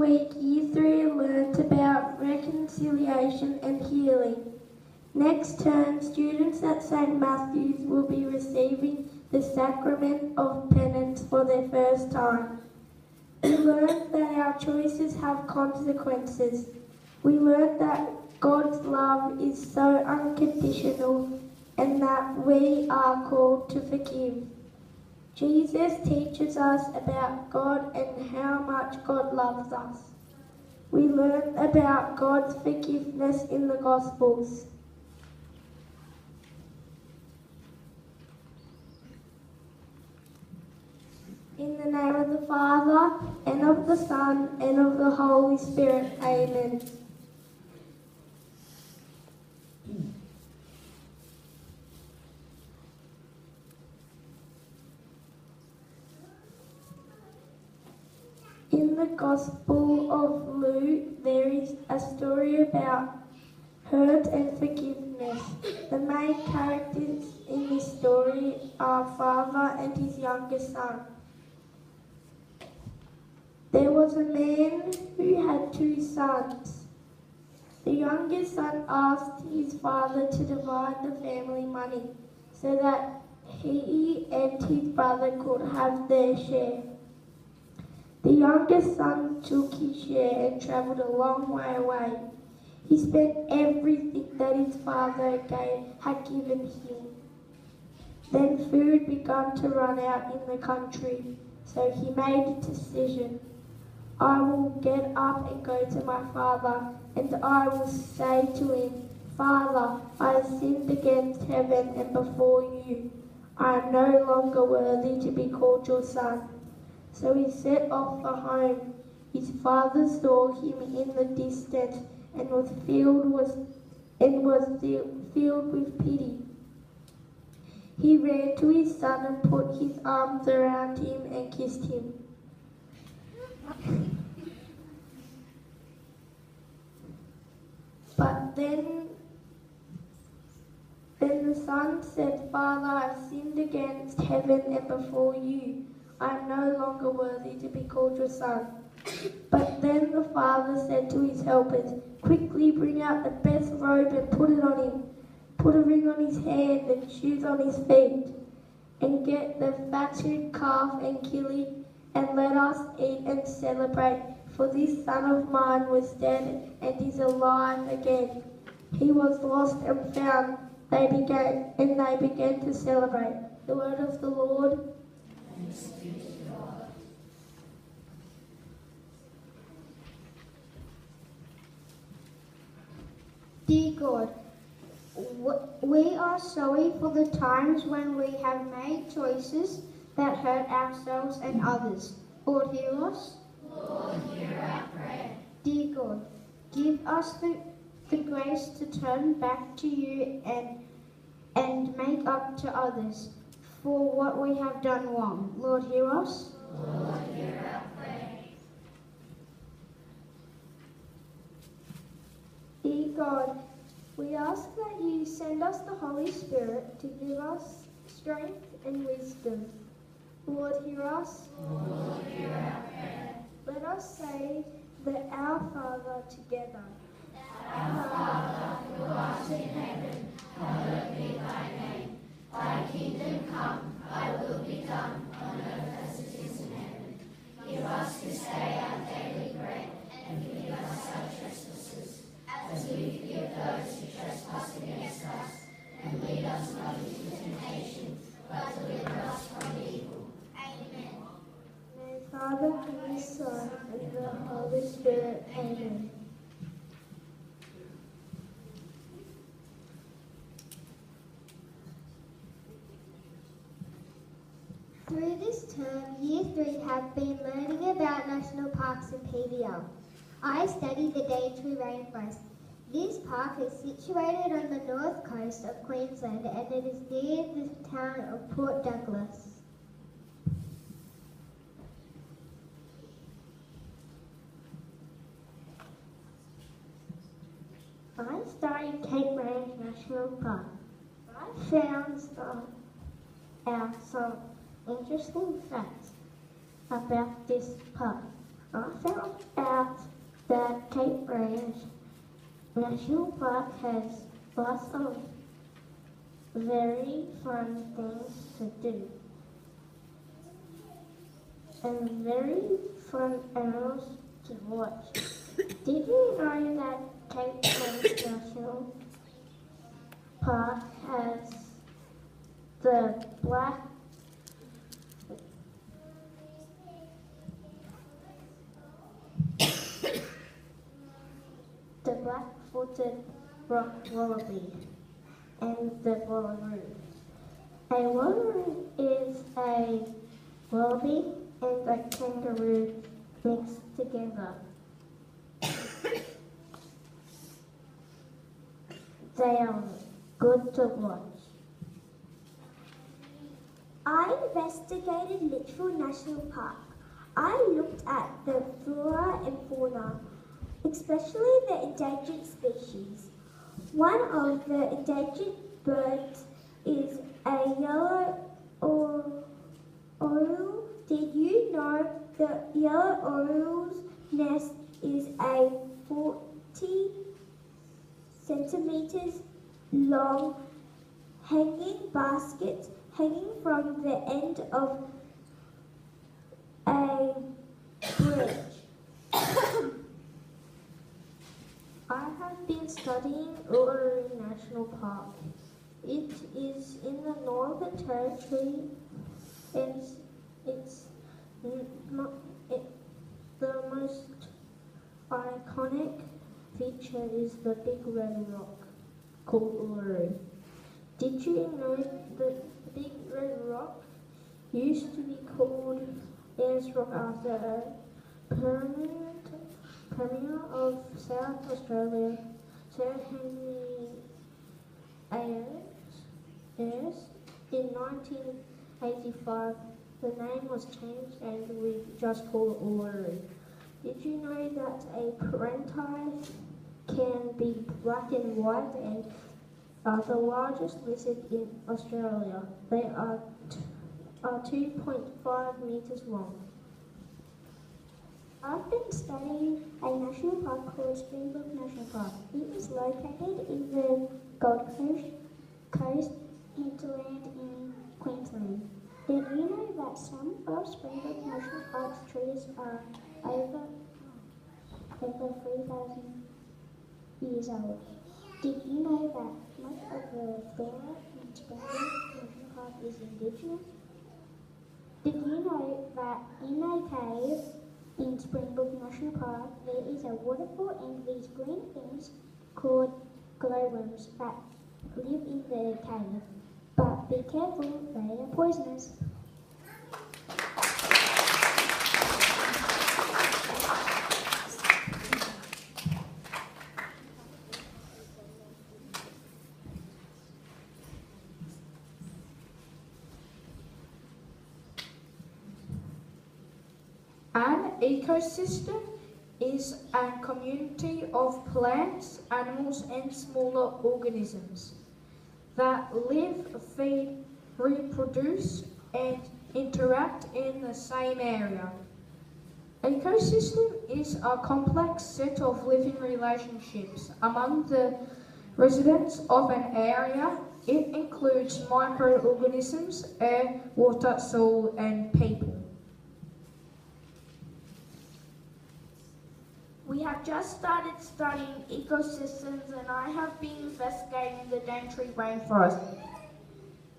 week, Year 3 learnt about reconciliation and healing. Next term, students at St Matthew's will be receiving the sacrament of penance for their first time. We learned that our choices have consequences. We learned that God's love is so unconditional and that we are called to forgive. Jesus teaches us about God and how much God loves us. We learn about God's forgiveness in the Gospels. In the name of the Father, and of the Son, and of the Holy Spirit. Amen. In the Gospel of Luke, there is a story about hurt and forgiveness. The main characters in this story are a father and his youngest son. There was a man who had 2 sons. The youngest son asked his father to divide the family money so that he and his brother could have their share. The youngest son took his share and travelled a long way away. He spent everything that his father had given him. Then food began to run out in the country, so he made a decision. I will get up and go to my father, and I will say to him, Father, I have sinned against heaven and before you. I am no longer worthy to be called your son. So he set off for home. His father saw him in the distance and was filled with pity. He ran to his son and put his arms around him and kissed him. But then the son said, Father, I have sinned against heaven and before you. I am no longer worthy to be called your son. But then the father said to his helpers, Quickly bring out the best robe and put it on him. Put a ring on his hand and shoes on his feet. And get the fattened calf and kill it, and let us eat and celebrate. For this son of mine was dead and is alive again. He was lost and found. They began to celebrate. The word of the Lord. Thanks be to God. Dear God, we are sorry for the times when we have made choices that hurt ourselves and others. Lord, hear us. Lord, hear our prayer. Dear God, give us the grace to turn back to you and make up to others for what we have done wrong. Lord, hear us. Lord, hear our prayer. Dear God, we ask that you send us the Holy Spirit to give us strength and wisdom. Lord, hear us. Lord, hear our prayer. Let us say the Our Father together. Our Father, who art in heaven, hallowed be thy name. Thy kingdom come, thy will be done, on earth as it is in heaven. Give us this day our daily bread, and forgive us our trespasses, as we forgive those who trespass against us. And lead us not into temptation, but deliver us from evil. Amen. The Father, and the Son, and the Holy Spirit. Amen. Through this term, Year 3 have been learning about national parks and PBL. I studied the Daintree Rainforest. This park is situated on the north coast of Queensland and it is near the town of Port Douglas. I studied Cape Range National Park. I found out some interesting facts about this park. I found out that Cape Range National Park has lots of very fun things to do and very fun animals to watch. Did you know that Cape Range National Park has the black-footed rock wallaby and the wallaroo? A wallaroo is a wallaby and a kangaroo mixed together. They are good to watch. I investigated Litchfield National Park. I looked at the flora and fauna, especially the endangered species. One of the endangered birds is a yellow oriole. Did you know the yellow oriole's nest is a 40 centimeters long hanging basket hanging from the end of a bridge? I have been studying Uluru National Park. It is in the Northern Territory and the most iconic feature is the big red rock called Uluru. Did you know the big red rock used to be called Ayers Rock after a Premier of South Australia, Sir Henry Ayers. In 1985, the name was changed and we just call it Uluru. Did you know that a parentite can be black and white and are the largest lizard in Australia? They are 2.5 meters long. I've been studying a national park called Springbrook National Park. It is located in the Gold Coast hinterland in Queensland. Did you know that some of Springbrook National Park's trees are over 3,000 years old? Did you know that most of the flora in Springbrook National Park is indigenous? Did you know that in a cave in Springbrook National Park there is a waterfall and these green things called glowworms that live in the cave? But be careful, they are poisonous. An ecosystem is a community of plants, animals and smaller organisms that live, feed, reproduce and interact in the same area. Ecosystem is a complex set of living relationships among the residents of an area. It includes microorganisms, air, water, soil and people. We have just started studying ecosystems and I have been investigating the Daintree rainforest.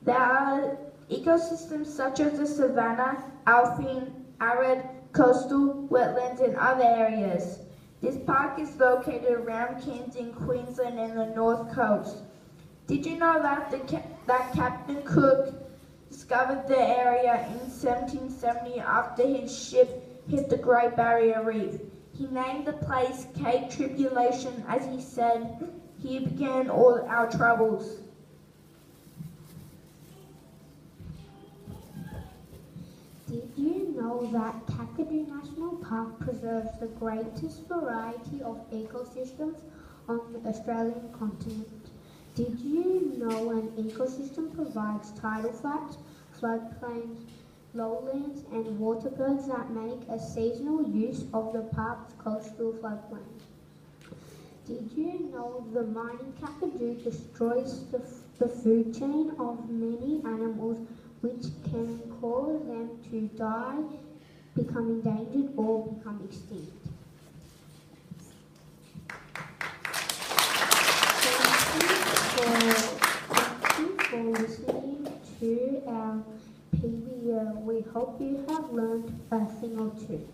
There are ecosystems such as the savanna, alpine, arid, coastal, wetlands and other areas. This park is located around Cairns in Queensland and the North Coast. Did you know that that Captain Cook discovered the area in 1770 after his ship hit the Great Barrier Reef? He named the place Cape Tribulation as he said, "Here began all our troubles." Did you know that Kakadu National Park preserves the greatest variety of ecosystems on the Australian continent? Did you know an ecosystem provides tidal flats, floodplains, lowlands, and waterbirds that make a seasonal use of the park's coastal floodplain. Did you know the mining kakadu destroys the food chain of many animals, which can cause them to die, become endangered, or become extinct? Thank you for listening to our PBL. We hope you have learned a thing or two.